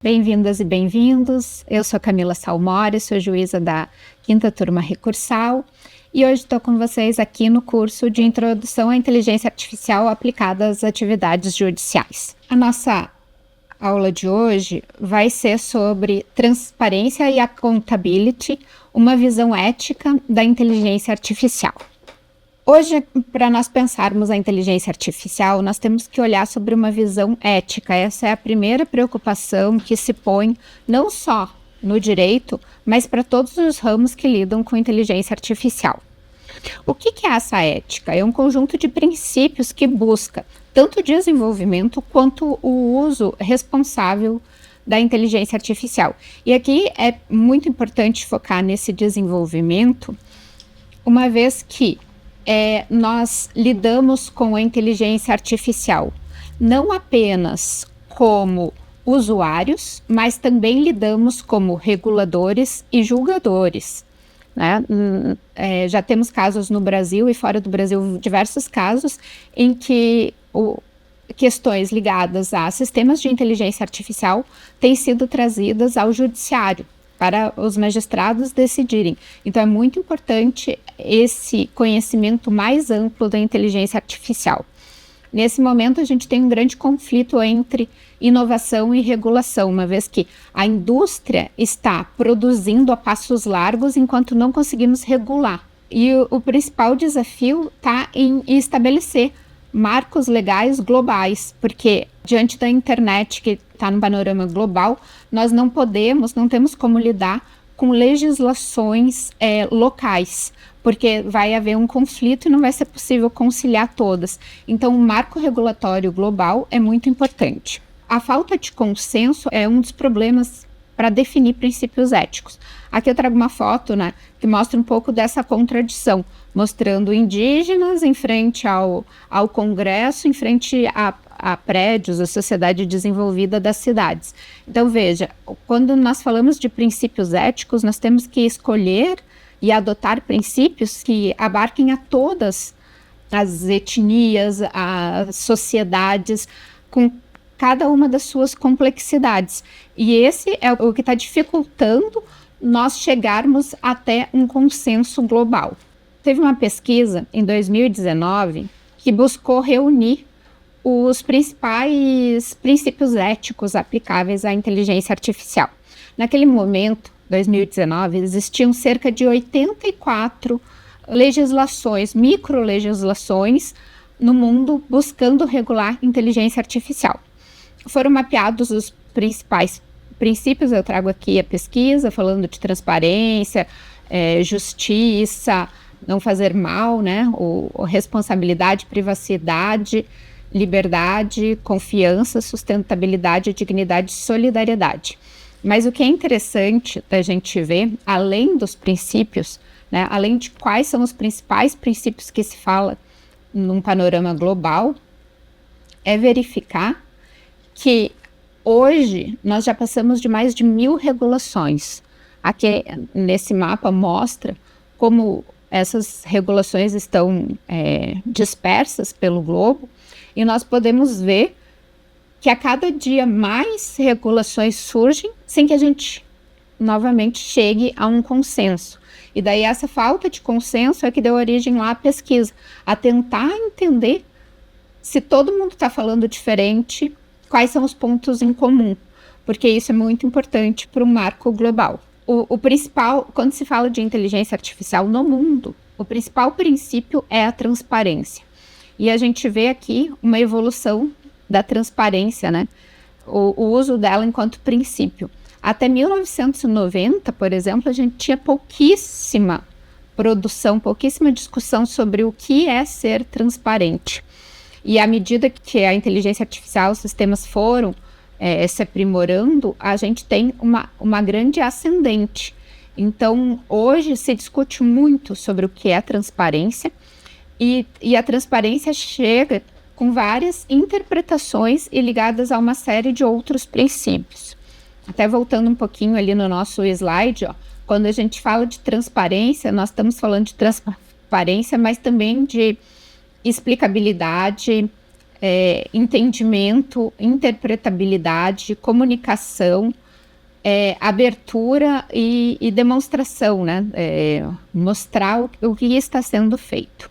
Bem-vindas e bem-vindos. Eu sou Camila Salmori, sou juíza da 5ª Turma Recursal e hoje estou com vocês aqui no curso de Introdução à Inteligência Artificial aplicada às atividades judiciais. A nossa aula de hoje vai ser sobre transparência e accountability, uma visão ética da inteligência artificial. Hoje, para nós pensarmos a inteligência artificial, nós temos que olhar sobre uma visão ética. Essa é a primeira preocupação que se põe não só no direito, mas para todos os ramos que lidam com inteligência artificial. O que é essa ética? É um conjunto de princípios que busca tanto o desenvolvimento quanto o uso responsável da inteligência artificial. E aqui é muito importante focar nesse desenvolvimento, uma vez que nós lidamos com a inteligência artificial não apenas como usuários, mas também lidamos como reguladores e julgadores, né? Já temos casos no Brasil e fora do Brasil, diversos casos em que questões ligadas a sistemas de inteligência artificial têm sido trazidas ao judiciário, para os magistrados decidirem. Então, é muito importante esse conhecimento mais amplo da inteligência artificial. Nesse momento, a gente tem um grande conflito entre inovação e regulação, uma vez que a indústria está produzindo a passos largos enquanto não conseguimos regular. E o principal desafio está em estabelecer marcos legais globais, porque diante da internet que está no panorama global, nós não temos como lidar com legislações locais, porque vai haver um conflito e não vai ser possível conciliar todas. Então, o marco regulatório global é muito importante. A falta de consenso é um dos problemas para definir princípios éticos. Aqui eu trago uma foto, né, que mostra um pouco dessa contradição, mostrando indígenas em frente ao Congresso, em frente a prédios, a sociedade desenvolvida das cidades. Então, veja, quando nós falamos de princípios éticos, nós temos que escolher e adotar princípios que abarquem a todas as etnias, as sociedades, com cada uma das suas complexidades. E esse é o que está dificultando nós chegarmos até um consenso global. Teve uma pesquisa em 2019 que buscou reunir os principais princípios éticos aplicáveis à inteligência artificial. Naquele momento, 2019, existiam cerca de 84 legislações, microlegislações no mundo buscando regular inteligência artificial. Foram mapeados os principais princípios, eu trago aqui a pesquisa, falando de transparência, justiça, não fazer mal, né? Responsabilidade, privacidade, liberdade, confiança, sustentabilidade, dignidade e solidariedade. Mas o que é interessante da gente ver, além dos princípios, né, além de quais são os principais princípios que se fala num panorama global, é verificar que hoje nós já passamos de mais de 1.000 regulações. Aqui nesse mapa mostra como essas regulações estão dispersas pelo globo, e nós podemos ver que a cada dia mais regulações surgem sem que a gente novamente chegue a um consenso. E daí essa falta de consenso é que deu origem lá à pesquisa, a tentar entender se todo mundo está falando diferente, quais são os pontos em comum, porque isso é muito importante para um marco global. O principal, quando se fala de inteligência artificial no mundo, o principal princípio é a transparência. E a gente vê aqui uma evolução da transparência, né? O uso dela enquanto princípio. Até 1990, por exemplo, a gente tinha pouquíssima produção, pouquíssima discussão sobre o que é ser transparente. E à medida que a inteligência artificial, os sistemas foram se aprimorando, a gente tem uma grande ascendente. Então, hoje se discute muito sobre o que é transparência, e a transparência chega com várias interpretações e ligadas a uma série de outros princípios. Até voltando um pouquinho ali no nosso slide, ó, quando a gente fala de transparência, nós estamos falando de transparência, mas também de explicabilidade, entendimento, interpretabilidade, comunicação, abertura e demonstração, né? Mostrar o que está sendo feito.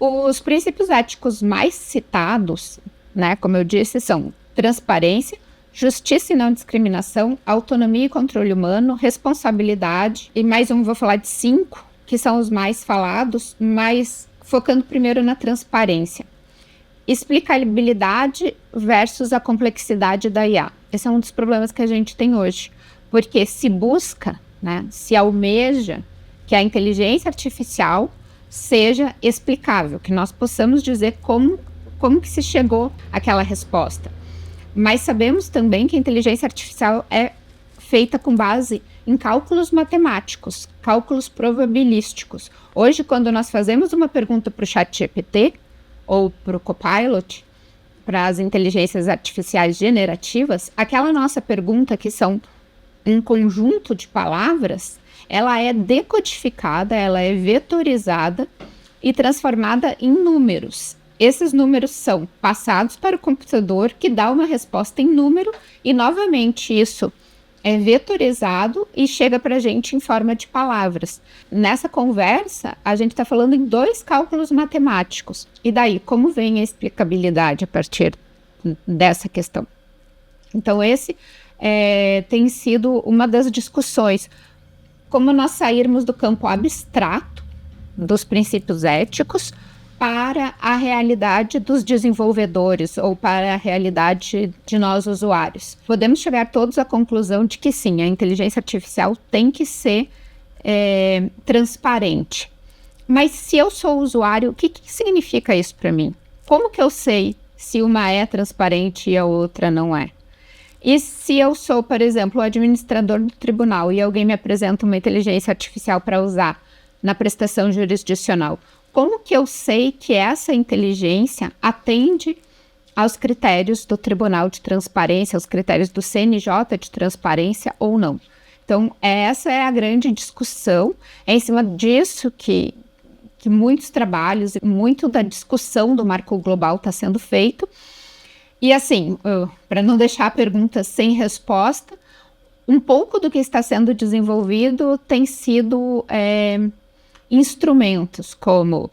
Os princípios éticos mais citados, né, como eu disse, são transparência, justiça e não discriminação, autonomia e controle humano, responsabilidade, e mais vou falar de 5, que são os mais falados, mas focando primeiro na transparência. Explicabilidade versus a complexidade da IA. Esse é um dos problemas que a gente tem hoje, porque se busca, né, se almeja que a inteligência artificial seja explicável, que nós possamos dizer como que se chegou àquela resposta. Mas sabemos também que a inteligência artificial é feita com base em cálculos matemáticos, cálculos probabilísticos. Hoje, quando nós fazemos uma pergunta para o ChatGPT ou para o Copilot, para as inteligências artificiais generativas, aquela nossa pergunta, que são um conjunto de palavras, ela é decodificada, ela é vetorizada e transformada em números. Esses números são passados para o computador, que dá uma resposta em número, e novamente isso é vetorizado e chega para a gente em forma de palavras. Nessa conversa, a gente está falando em 2 cálculos matemáticos. E daí, como vem a explicabilidade a partir dessa questão? Então, esse tem sido uma das discussões. Como nós sairmos do campo abstrato dos princípios éticos para a realidade dos desenvolvedores ou para a realidade de nós usuários. Podemos chegar todos à conclusão de que sim, a inteligência artificial tem que ser transparente. Mas se eu sou usuário, o que significa isso para mim? Como que eu sei se uma é transparente e a outra não é? E se eu sou, por exemplo, o administrador do tribunal e alguém me apresenta uma inteligência artificial para usar na prestação jurisdicional, como que eu sei que essa inteligência atende aos critérios do Tribunal de Transparência, aos critérios do CNJ de transparência ou não? Então, essa é a grande discussão. É em cima disso que muitos trabalhos e muito da discussão do marco global está sendo feito. E assim, para não deixar a pergunta sem resposta, um pouco do que está sendo desenvolvido tem sido instrumentos como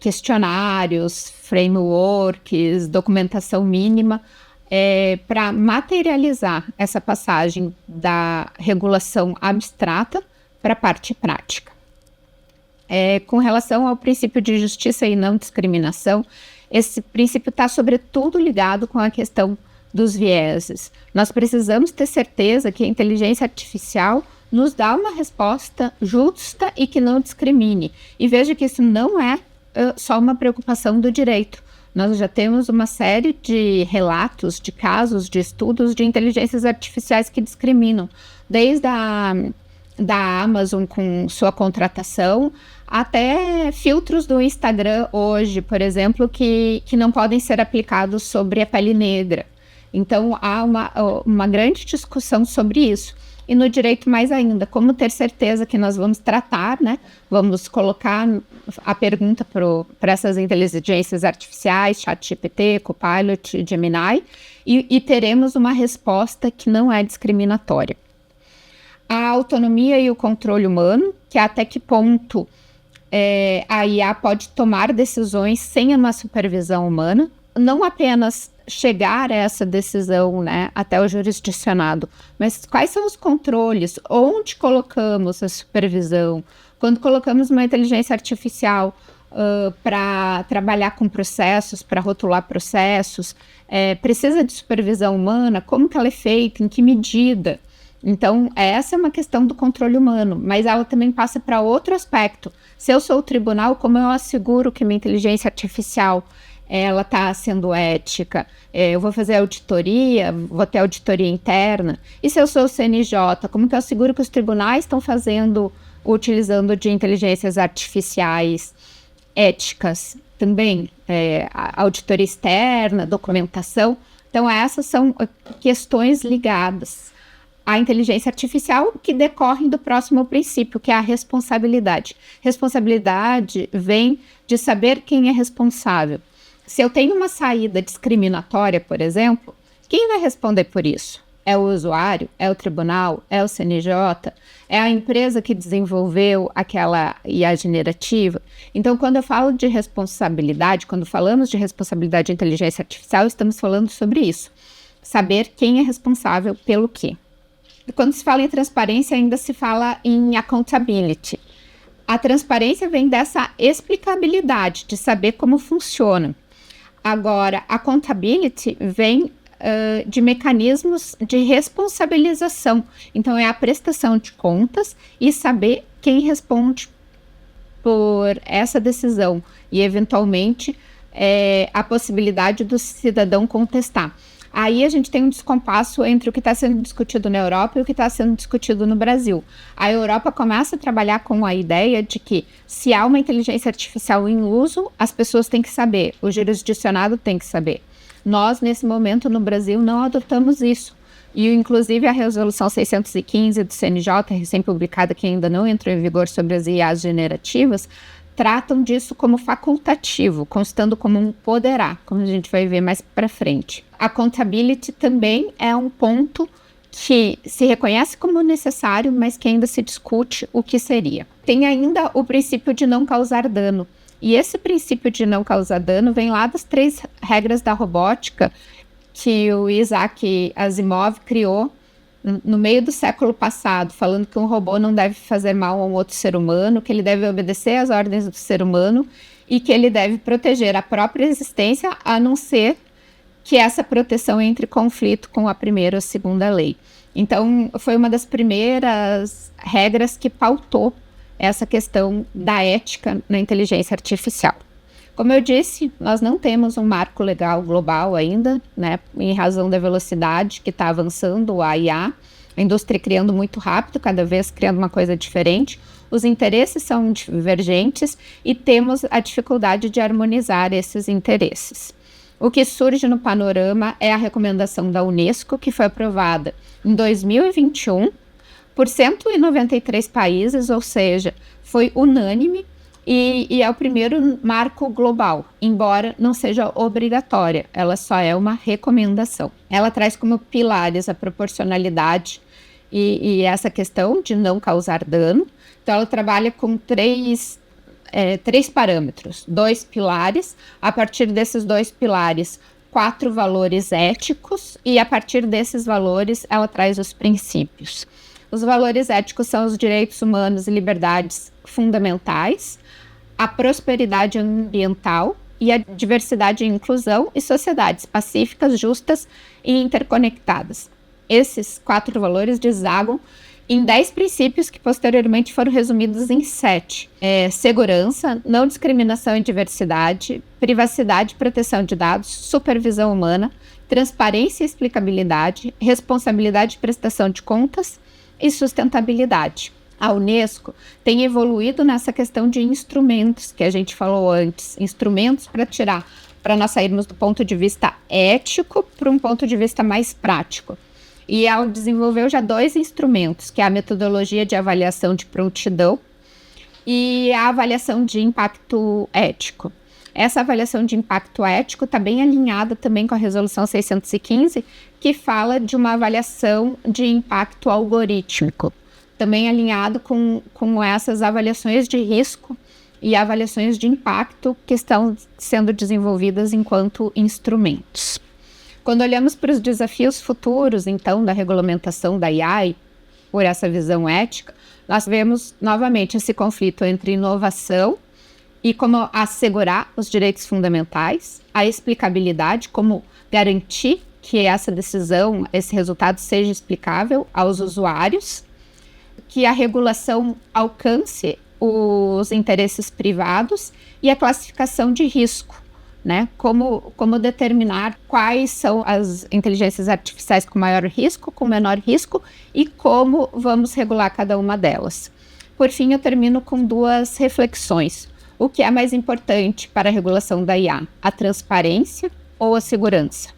questionários, frameworks, documentação mínima, para materializar essa passagem da regulação abstrata para a parte prática. Com relação ao princípio de justiça e não discriminação, esse princípio está sobretudo ligado com a questão dos vieses. Nós precisamos ter certeza que a inteligência artificial nos dá uma resposta justa e que não discrimine. E veja que isso não é só uma preocupação do direito. Nós já temos uma série de relatos, de casos, de estudos de inteligências artificiais que discriminam, desde da Amazon com sua contratação, até filtros do Instagram hoje, por exemplo, que não podem ser aplicados sobre a pele negra. Então, há uma grande discussão sobre isso. E no direito mais ainda, como ter certeza que nós vamos tratar, né? Vamos colocar a pergunta para essas inteligências artificiais, ChatGPT, Copilot, Gemini, e teremos uma resposta que não é discriminatória. A autonomia e o controle humano, que até que ponto a IA pode tomar decisões sem uma supervisão humana, não apenas chegar a essa decisão, né, até o jurisdicionado, mas quais são os controles, onde colocamos a supervisão, quando colocamos uma inteligência artificial para trabalhar com processos, para rotular processos, precisa de supervisão humana, como que ela é feita, em que medida? Então, essa é uma questão do controle humano, mas ela também passa para outro aspecto. Se eu sou o tribunal, como eu asseguro que minha inteligência artificial ela está sendo ética? Eu vou fazer auditoria, vou ter auditoria interna. E se eu sou o CNJ, como que eu asseguro que os tribunais estão utilizando de inteligências artificiais éticas também? Auditoria externa, documentação. Então, essas são questões ligadas à inteligência artificial que decorrem do próximo princípio, que é a responsabilidade. Responsabilidade vem de saber quem é responsável. Se eu tenho uma saída discriminatória, por exemplo, quem vai responder por isso? É o usuário? É o tribunal? É o CNJ? É a empresa que desenvolveu aquela IA generativa? Então, quando eu falo de responsabilidade, quando falamos de responsabilidade de inteligência artificial, estamos falando sobre isso. Saber quem é responsável pelo quê. E quando se fala em transparência, ainda se fala em accountability. A transparência vem dessa explicabilidade, de saber como funciona. Agora, a accountability vem de mecanismos de responsabilização. Então, é a prestação de contas e saber quem responde por essa decisão e, eventualmente, a possibilidade do cidadão contestar. Aí a gente tem um descompasso entre o que está sendo discutido na Europa e o que está sendo discutido no Brasil. A Europa começa a trabalhar com a ideia de que, se há uma inteligência artificial em uso, as pessoas têm que saber, o jurisdicionado tem que saber. Nós, nesse momento, no Brasil, não adotamos isso. E, inclusive, a resolução 615 do CNJ, recém-publicada, que ainda não entrou em vigor, sobre as IAs generativas, tratam disso como facultativo, constando como um poderá, como a gente vai ver mais para frente. A accountability também é um ponto que se reconhece como necessário, mas que ainda se discute o que seria. Tem ainda o princípio de não causar dano. E esse princípio de não causar dano vem lá das 3 regras da robótica que o Isaac Asimov criou no meio do século passado, falando que um robô não deve fazer mal a um outro ser humano, que ele deve obedecer às ordens do ser humano e que ele deve proteger a própria existência, a não ser que essa proteção entre em conflito com a primeira ou segunda lei. Então, foi uma das primeiras regras que pautou essa questão da ética na inteligência artificial. Como eu disse, nós não temos um marco legal global ainda, né, em razão da velocidade que está avançando a IA, a indústria criando muito rápido, cada vez criando uma coisa diferente, os interesses são divergentes e temos a dificuldade de harmonizar esses interesses. O que surge no panorama é a recomendação da Unesco, que foi aprovada em 2021, por 193 países, ou seja, foi unânime e é o primeiro marco global, embora não seja obrigatória, ela só é uma recomendação. Ela traz como pilares a proporcionalidade e essa questão de não causar dano. Então, ela trabalha com três parâmetros, 2 pilares, a partir desses 2 pilares, 4 valores éticos e a partir desses valores ela traz os princípios. Os valores éticos são os direitos humanos e liberdades fundamentais, a prosperidade ambiental e a diversidade e inclusão e sociedades pacíficas, justas e interconectadas. Esses 4 valores desagam em 10 princípios que posteriormente foram resumidos em 7. Segurança, não discriminação e diversidade, privacidade e proteção de dados, supervisão humana, transparência e explicabilidade, responsabilidade e prestação de contas e sustentabilidade. A Unesco tem evoluído nessa questão de instrumentos que a gente falou antes, instrumentos para nós sairmos do ponto de vista ético para um ponto de vista mais prático. E ela desenvolveu já 2 instrumentos, que é a metodologia de avaliação de prontidão e a avaliação de impacto ético. Essa avaliação de impacto ético está bem alinhada também com a resolução 615, que fala de uma avaliação de impacto algorítmico, também alinhado com essas avaliações de risco e avaliações de impacto que estão sendo desenvolvidas enquanto instrumentos. Quando olhamos para os desafios futuros, então, da regulamentação da IA, por essa visão ética, nós vemos novamente esse conflito entre inovação e como assegurar os direitos fundamentais, a explicabilidade, como garantir que essa decisão, esse resultado seja explicável aos usuários, que a regulação alcance os interesses privados e a classificação de risco, né? Como determinar quais são as inteligências artificiais com maior risco, com menor risco e como vamos regular cada uma delas. Por fim, eu termino com 2 reflexões. O que é mais importante para a regulação da IA? A transparência ou a segurança?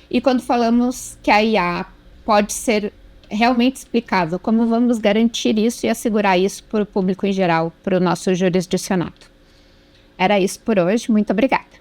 E quando falamos que a IA pode ser realmente explicável, como vamos garantir isso e assegurar isso para o público em geral, para o nosso jurisdicionado? Era isso por hoje. Muito obrigada.